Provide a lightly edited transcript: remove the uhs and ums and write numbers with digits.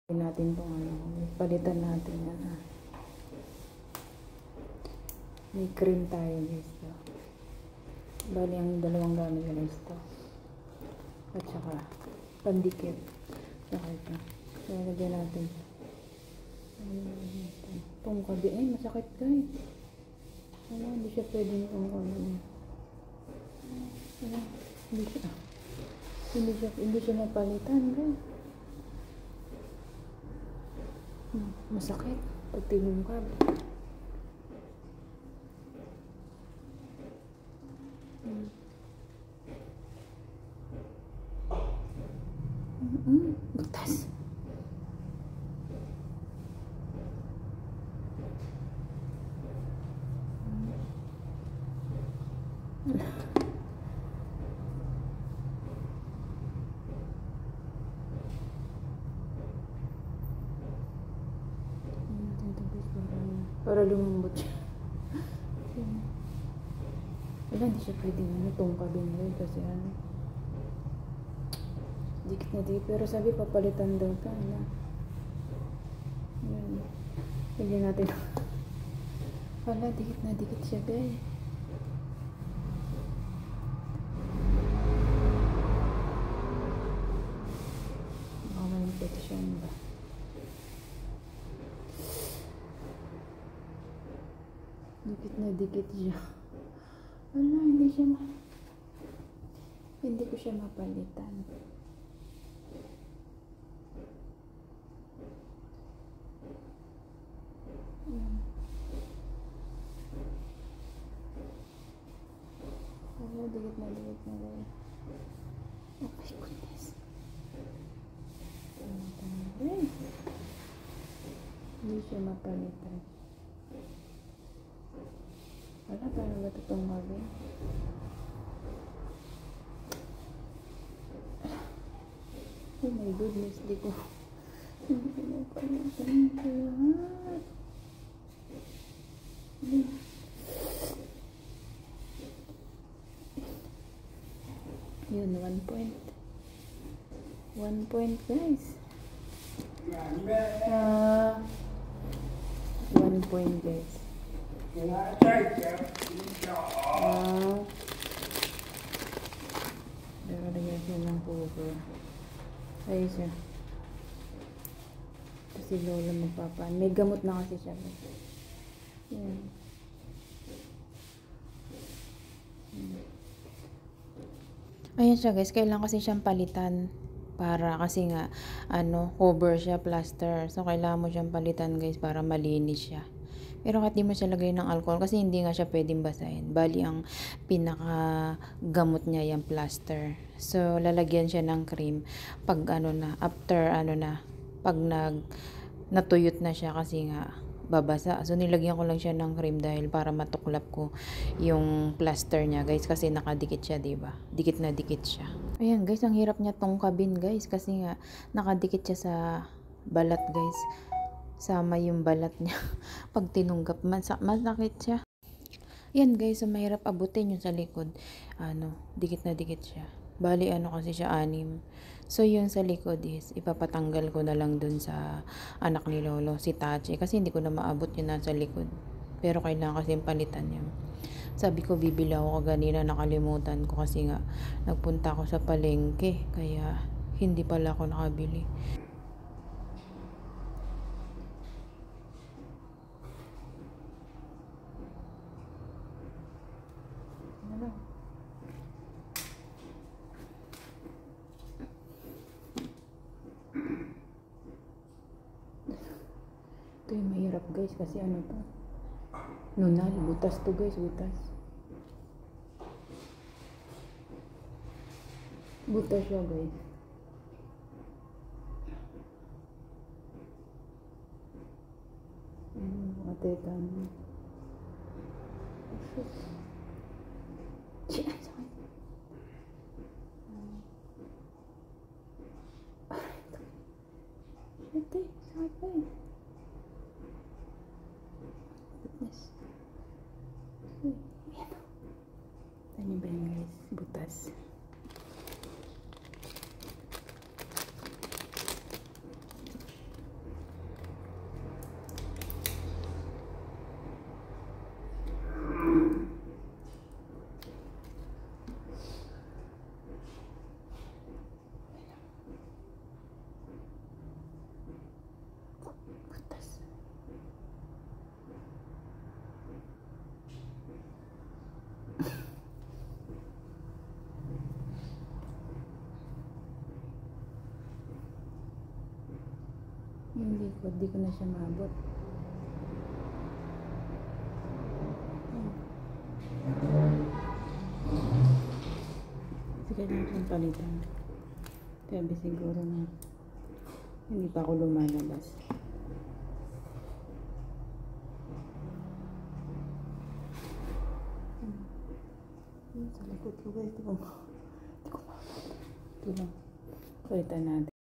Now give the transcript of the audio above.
natin itong palitan natin yan. May cream tayo guys. Bali ang dalawang gamit guys ito. At saka pandikit. Saka ito. So lagyan natin. Itong kabi. Ay masakit guys. Hindi siya pwedeng hindi siya napalitan guys. Masakit pag tinungkab. Butas. Para lumambot siya. Wala, hindi siya pwedeng tungkabin yun kasi dikit na dikit. Pero sabi papalitan daw pa. Yan. Tignan natin. Wala, dikit na dikit siya guys. Baka may infection ba? Dikit na dikit siya. Wala, hindi ko siya mapalitan. Wala, dikit na dikit na rin. Oh my goodness. Hindi siya mapalitan. Wala, paano ba ito tungkabin? Oh my goodness, hindi ko napalitan ito lahat. Yun, 1 point. 1 point guys. 1 point guys. Pero lagyan siya ng cover. Ayun siya. Kasi lola magpapaan. May gamot na kasi siya. Yan. Ayan siya guys. Kailangan kasi siyang palitan. Para kasi nga, cover siya, plaster. So, kailangan mo siyang palitan guys para malinis siya. Pero kahit di mo siya lagay ng alcohol kasi hindi nga siya pwedeng basahin. Bali, ang pinaka-gamot niya yung plaster. So, lalagyan siya ng cream pag after pag natuyot na siya kasi nga babasa. So, nilagyan ko lang siya ng cream dahil para matuklap ko yung plaster niya guys kasi nakadikit siya, diba? Dikit na dikit siya. Ayan guys, ang hirap niya tungkabin guys kasi nga nakadikit siya sa balat guys. Sama yung balat niya. Pag tinunggap, masakit siya. Yan guys, so mahirap abutin yung sa likod. Dikit na dikit siya. Bali, kasi siya 6. So, yung sa likod is, ipapatanggal ko na lang dun sa anak ni Lolo, si Tachi. Kasi hindi ko na maabot yun nasa likod. Pero kailangan kasi palitan niya. Sabi ko, bibili ako kanina, nakalimutan ko kasi nga, nagpunta ako sa palengke. Kaya, hindi pala ako nakabili. Ito yung mahirap guys kasi to nunal, butas to guys, butas siya guys. Matetan sakit guys. Ano ba yun guys? Butas. Yung likod, di ko na siya maabot. Kasi kailangan siyang palitan. Sabi siguro na hindi pa ako lumalabas. Sa likod ko guys, ito lang. Palitan natin.